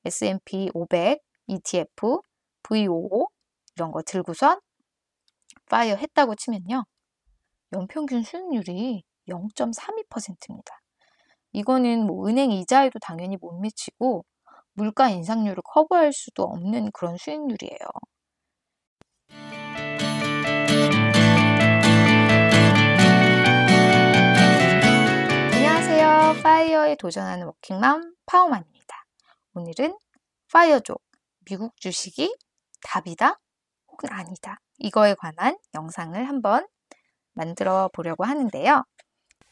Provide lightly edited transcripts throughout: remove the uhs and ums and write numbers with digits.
S&P 500, ETF, VOO 이런 거 들고선 파이어 했다고 치면요. 연평균 수익률이 0.32%입니다. 이거는 뭐 은행 이자에도 당연히 못 미치고 물가 인상률을 커버할 수도 없는 그런 수익률이에요. 안녕하세요. 파이어에 도전하는 워킹맘 파워만입니다. 오늘은 파이어족, 미국 주식이 답이다 혹은 아니다. 이거에 관한 영상을 한번 만들어 보려고 하는데요.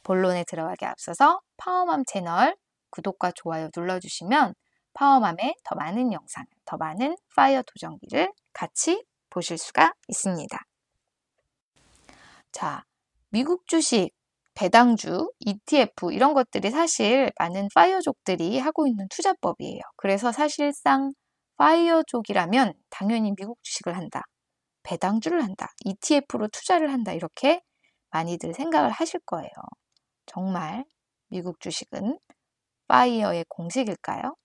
본론에 들어가기 앞서서 파워맘 채널 구독과 좋아요 눌러주시면 파워맘의 더 많은 영상, 더 많은 파이어 도전기를 같이 보실 수가 있습니다. 자, 미국 주식, 배당주, ETF 이런 것들이 사실 많은 파이어족들이 하고 있는 투자법이에요. 그래서 사실상 파이어족이라면 당연히 미국 주식을 한다, 배당주를 한다, ETF로 투자를 한다 이렇게 많이들 생각을 하실 거예요. 정말 미국 주식은 파이어의 공식일까요?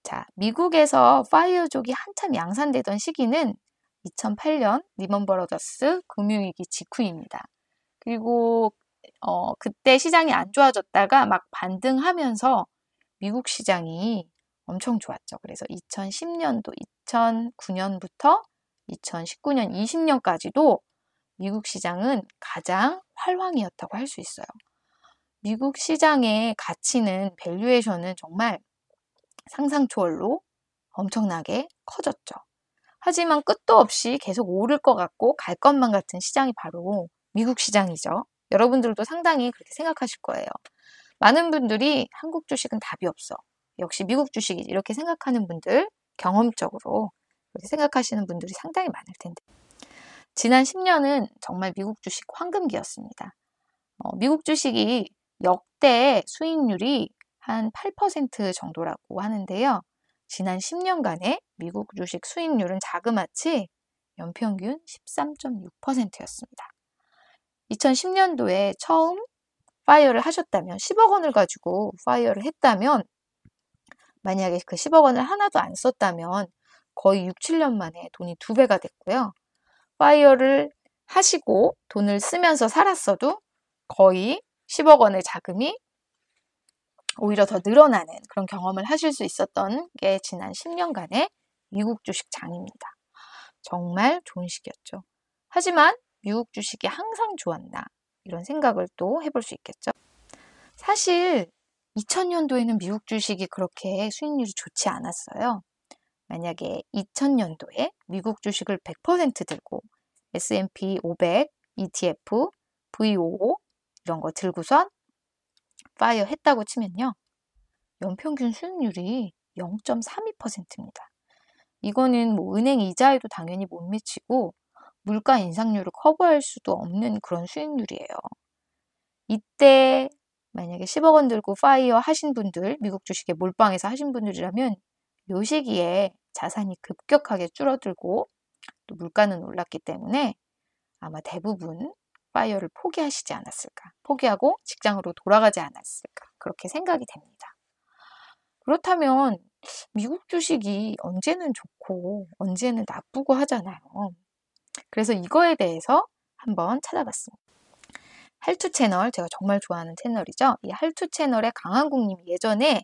자, 미국에서 파이어족이 한참 양산되던 시기는 2008년 리먼 브러더스 금융위기 직후입니다. 그리고 그때 시장이 안 좋아졌다가 막 반등하면서 미국 시장이 엄청 좋았죠. 그래서 2010년도, 2009년부터 2019년, 20년까지도 미국 시장은 가장 활황이었다고 할 수 있어요. 미국 시장의 가치는, 밸류에이션은 정말 상상 초월로 엄청나게 커졌죠. 하지만 끝도 없이 계속 오를 것 같고 갈 것만 같은 시장이 바로 미국 시장이죠. 여러분들도 상당히 그렇게 생각하실 거예요. 많은 분들이 한국 주식은 답이 없어, 역시 미국 주식이지 이렇게 생각하는 분들, 경험적으로 그렇게 생각하시는 분들이 상당히 많을 텐데 지난 10년은 정말 미국 주식 황금기였습니다. 미국 주식이 역대 수익률이 한 8% 정도라고 하는데요. 지난 10년간의 미국 주식 수익률은 자그마치 연평균 13.6%였습니다. 2010년도에 처음 파이어를 하셨다면, 10억 원을 가지고 파이어를 했다면, 만약에 그 10억 원을 하나도 안 썼다면 거의 6, 7년 만에 돈이 2배가 됐고요. 파이어를 하시고 돈을 쓰면서 살았어도 거의 10억 원의 자금이 오히려 더 늘어나는 그런 경험을 하실 수 있었던 게 지난 10년간의 미국 주식 장입니다. 정말 좋은 시기였죠. 하지만 미국 주식이 항상 좋았나? 이런 생각을 또 해볼 수 있겠죠. 사실 2000년도에는 미국 주식이 그렇게 수익률이 좋지 않았어요. 만약에 2000년도에 미국 주식을 100% 들고 S&P 500, ETF, VOO 이런 거 들고선 파이어 했다고 치면요. 연평균 수익률이 0.32%입니다. 이거는 뭐 은행 이자에도 당연히 못 미치고 물가 인상률을 커버할 수도 없는 그런 수익률이에요. 이때 만약에 10억 원 들고 파이어 하신 분들, 미국 주식에 몰빵해서 하신 분들이라면 요 시기에 자산이 급격하게 줄어들고 또 물가는 올랐기 때문에 아마 대부분 파이어를 포기하시지 않았을까, 포기하고 직장으로 돌아가지 않았을까, 그렇게 생각이 됩니다. 그렇다면 미국 주식이 언제는 좋고 언제는 나쁘고 하잖아요. 그래서 이거에 대해서 한번 찾아봤습니다. 할투 채널, 제가 정말 좋아하는 채널이죠. 이 할투 채널의 강한국님이 예전에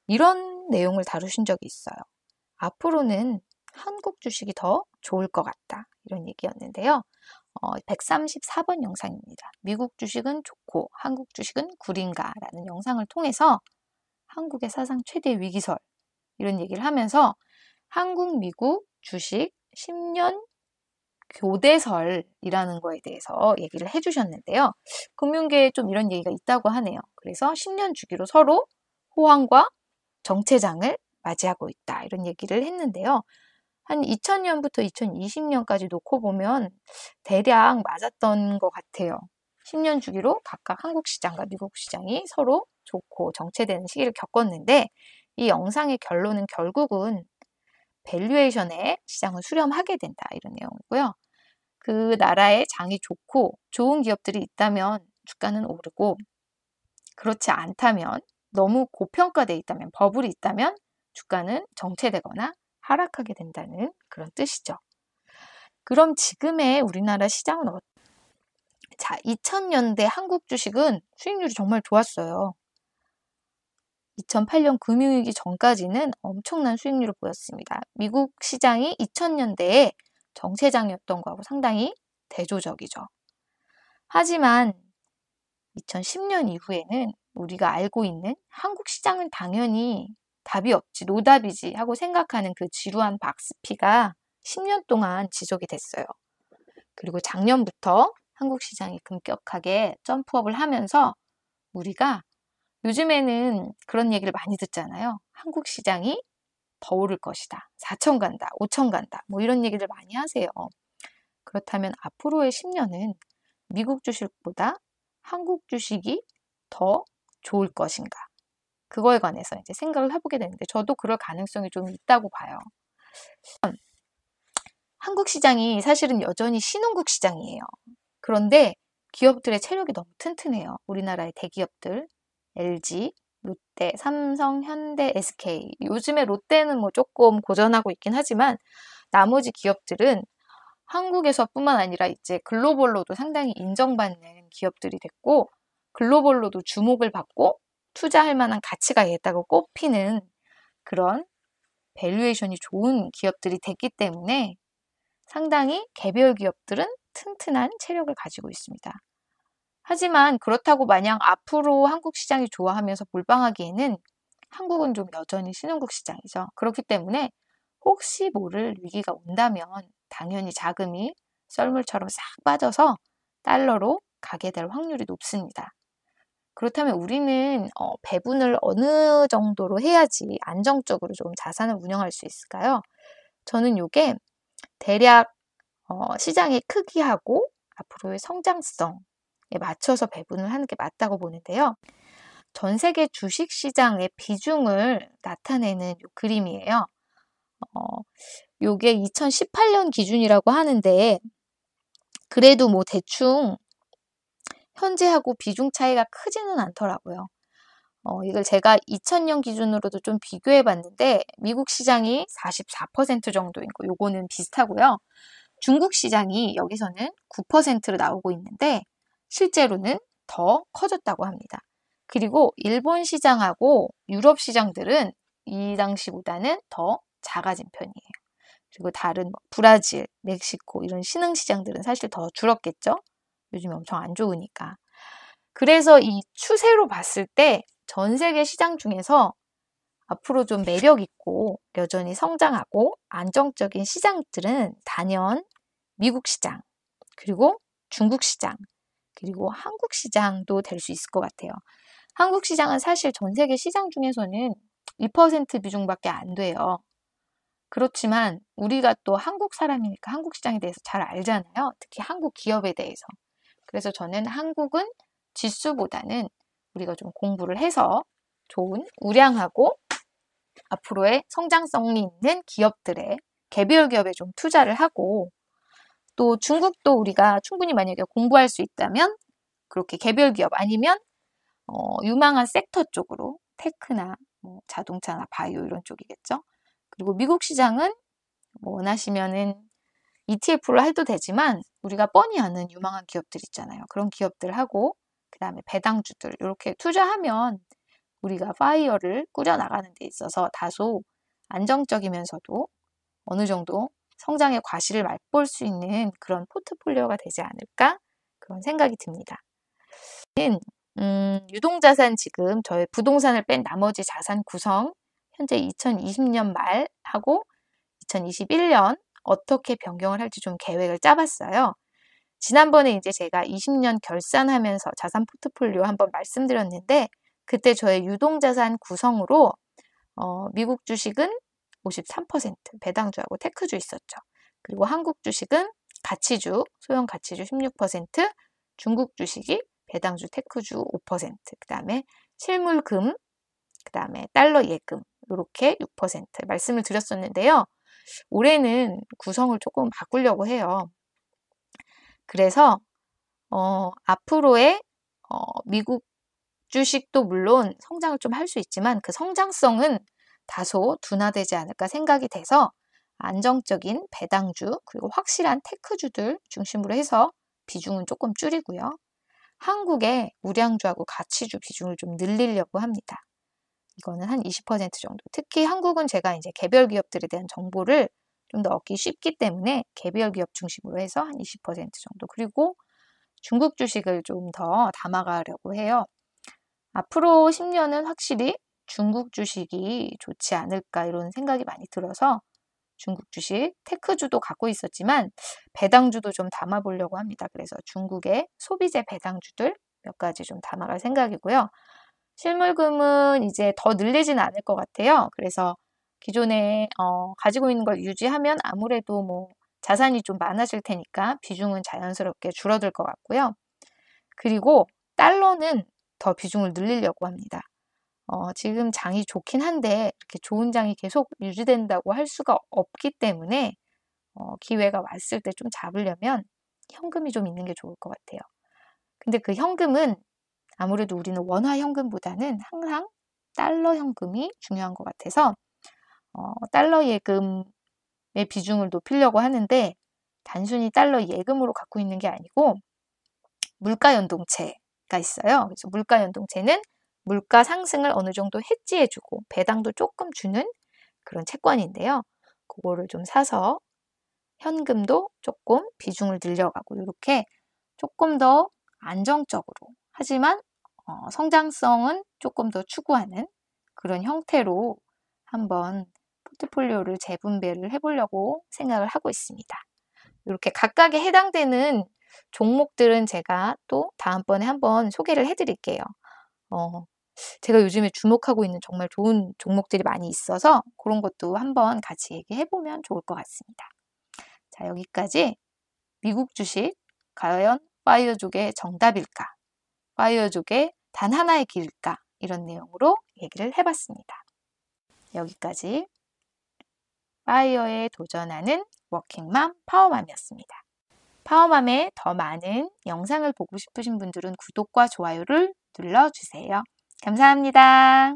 이런 내용을 다루신 적이 있어요. 앞으로는 한국 주식이 더 좋을 것 같다, 이런 얘기였는데요. 134번 영상입니다. 미국 주식은 좋고 한국 주식은 구린가? 라는 영상을 통해서 한국의 사상 최대 위기설 이런 얘기를 하면서 한국, 미국 주식 10년 교대설이라는 거에 대해서 얘기를 해주셨는데요. 금융계에 좀 이런 얘기가 있다고 하네요. 그래서 10년 주기로 서로 호황과 정체장을 맞이하고 있다, 이런 얘기를 했는데요. 한 2000년부터 2020년까지 놓고 보면 대략 맞았던 것 같아요. 10년 주기로 각각 한국 시장과 미국 시장이 서로 좋고 정체되는 시기를 겪었는데 이 영상의 결론은 결국은 밸류에이션에 시장을 수렴하게 된다, 이런 내용이고요. 그 나라의 장이 좋고 좋은 기업들이 있다면 주가는 오르고 그렇지 않다면 너무 고평가되어 있다면, 버블이 있다면 주가는 정체되거나 하락하게 된다는 그런 뜻이죠. 그럼 지금의 우리나라 시장은 자, 2000년대 한국 주식은 수익률이 정말 좋았어요. 2008년 금융위기 전까지는 엄청난 수익률을 보였습니다. 미국 시장이 2000년대에 정체장이었던 거하고 상당히 대조적이죠. 하지만 2010년 이후에는 우리가 알고 있는 한국 시장은 당연히 답이 없지, 노답이지 하고 생각하는 그 지루한 박스피가 10년 동안 지속이 됐어요. 그리고 작년부터 한국 시장이 급격하게 점프업을 하면서 우리가 요즘에는 그런 얘기를 많이 듣잖아요. 한국 시장이 더 오를 것이다. 4천 간다. 5천 간다. 뭐 이런 얘기를 많이 하세요. 그렇다면 앞으로의 10년은 미국 주식보다 한국 주식이 더 좋을 것인가? 그거에 관해서 이제 생각을 해보게 되는데 저도 그럴 가능성이 좀 있다고 봐요. 한국 시장이 사실은 여전히 신흥국 시장이에요. 그런데 기업들의 체력이 너무 튼튼해요. 우리나라의 대기업들, LG, 롯데, 삼성, 현대, SK. 요즘에 롯데는 뭐 조금 고전하고 있긴 하지만 나머지 기업들은 한국에서뿐만 아니라 이제 글로벌로도 상당히 인정받는 기업들이 됐고 글로벌로도 주목을 받고 투자할 만한 가치가 있다고 꼽히는 그런 밸류에이션이 좋은 기업들이 됐기 때문에 상당히 개별 기업들은 튼튼한 체력을 가지고 있습니다. 하지만 그렇다고 마냥 앞으로 한국 시장이 좋아하면서 몰빵하기에는 한국은 좀 여전히 신흥국 시장이죠. 그렇기 때문에 혹시 모를 위기가 온다면 당연히 자금이 썰물처럼 싹 빠져서 달러로 가게 될 확률이 높습니다. 그렇다면 우리는 배분을 어느 정도로 해야지 안정적으로 좀 자산을 운영할 수 있을까요? 저는 이게 대략 시장의 크기하고 앞으로의 성장성에 맞춰서 배분을 하는 게 맞다고 보는데요. 전 세계 주식시장의 비중을 나타내는 요 그림이에요. 요게 2018년 기준이라고 하는데 그래도 뭐 대충 현재하고 비중 차이가 크지는 않더라고요. 이걸 제가 2000년 기준으로도 좀 비교해 봤는데 미국 시장이 44% 정도인 거 요거는 비슷하고요. 중국 시장이 여기서는 9%로 나오고 있는데 실제로는 더 커졌다고 합니다. 그리고 일본 시장하고 유럽 시장들은 이 당시보다는 더 작아진 편이에요. 그리고 다른 브라질, 멕시코 이런 신흥 시장들은 사실 더 줄었겠죠? 요즘에 엄청 안 좋으니까. 그래서 이 추세로 봤을 때 전 세계 시장 중에서 앞으로 좀 매력 있고 여전히 성장하고 안정적인 시장들은 단연 미국 시장, 그리고 중국 시장, 그리고 한국 시장도 될 수 있을 것 같아요. 한국 시장은 사실 전 세계 시장 중에서는 2% 비중밖에 안 돼요. 그렇지만 우리가 또 한국 사람이니까 한국 시장에 대해서 잘 알잖아요. 특히 한국 기업에 대해서. 그래서 저는 한국은 지수보다는 우리가 좀 공부를 해서 좋은 우량하고 앞으로의 성장성이 있는 기업들의 개별 기업에 좀 투자를 하고 또 중국도 우리가 충분히 만약에 공부할 수 있다면 그렇게 개별 기업 아니면 유망한 섹터 쪽으로 테크나 뭐 자동차나 바이오 이런 쪽이겠죠. 그리고 미국 시장은 뭐 원하시면은 ETF로 해도 되지만 우리가 뻔히 아는 유망한 기업들 있잖아요. 그런 기업들 하고 그 다음에 배당주들 이렇게 투자하면 우리가 파이어를 꾸려나가는 데 있어서 다소 안정적이면서도 어느 정도 성장의 과실을 맛볼 수 있는 그런 포트폴리오가 되지 않을까 그런 생각이 듭니다. 유동자산 지금 저희 부동산을 뺀 나머지 자산 구성 현재 2020년 말하고 2021년 어떻게 변경을 할지 좀 계획을 짜봤어요. 지난번에 이제 제가 20년 결산하면서 자산 포트폴리오 한번 말씀드렸는데 그때 저의 유동자산 구성으로 미국 주식은 53%, 배당주하고 테크주 있었죠. 그리고 한국 주식은 가치주, 소형 가치주 16%, 중국 주식이 배당주, 테크주 5%, 그 다음에 실물금, 그 다음에 달러 예금 이렇게 6% 말씀을 드렸었는데요. 올해는 구성을 조금 바꾸려고 해요. 그래서 앞으로의 미국 주식도 물론 성장을 좀 할 수 있지만 그 성장성은 다소 둔화되지 않을까 생각이 돼서 안정적인 배당주 그리고 확실한 테크주들 중심으로 해서 비중은 조금 줄이고요. 한국의 우량주하고 가치주 비중을 좀 늘리려고 합니다. 이거는 한 20% 정도. 특히 한국은 제가 이제 개별 기업들에 대한 정보를 좀 더 얻기 쉽기 때문에 개별 기업 중심으로 해서 한 20% 정도. 그리고 중국 주식을 좀 더 담아가려고 해요. 앞으로 10년은 확실히 중국 주식이 좋지 않을까 이런 생각이 많이 들어서 중국 주식, 테크주도 갖고 있었지만 배당주도 좀 담아보려고 합니다. 그래서 중국의 소비재 배당주들 몇 가지 좀 담아갈 생각이고요. 실물금은 이제 더 늘리지는 않을 것 같아요. 그래서 기존에 가지고 있는 걸 유지하면 아무래도 뭐 자산이 좀 많아질 테니까 비중은 자연스럽게 줄어들 것 같고요. 그리고 달러는 더 비중을 늘리려고 합니다. 지금 장이 좋긴 한데 이렇게 좋은 장이 계속 유지된다고 할 수가 없기 때문에 기회가 왔을 때 좀 잡으려면 현금이 좀 있는 게 좋을 것 같아요. 근데 그 현금은 아무래도 우리는 원화 현금보다는 항상 달러 현금이 중요한 것 같아서 달러 예금의 비중을 높이려고 하는데 단순히 달러 예금으로 갖고 있는 게 아니고 물가 연동체가 있어요. 그래서 물가 연동체는 물가 상승을 어느 정도 해지해주고 배당도 조금 주는 그런 채권인데요. 그거를 좀 사서 현금도 조금 비중을 늘려가고 이렇게 조금 더 안정적으로 하지만 성장성은 조금 더 추구하는 그런 형태로 한번 포트폴리오를 재분배를 해보려고 생각을 하고 있습니다. 이렇게 각각에 해당되는 종목들은 제가 또 다음번에 한번 소개를 해드릴게요. 제가 요즘에 주목하고 있는 정말 좋은 종목들이 많이 있어서 그런 것도 한번 같이 얘기해보면 좋을 것 같습니다. 자, 여기까지 미국 주식 과연 파이어족의 정답일까? 파이어족의 단 하나의 길일까? 이런 내용으로 얘기를 해봤습니다. 여기까지 파이어에 도전하는 워킹맘 파워맘이었습니다. 파워맘의 더 많은 영상을 보고 싶으신 분들은 구독과 좋아요를 눌러주세요. 감사합니다.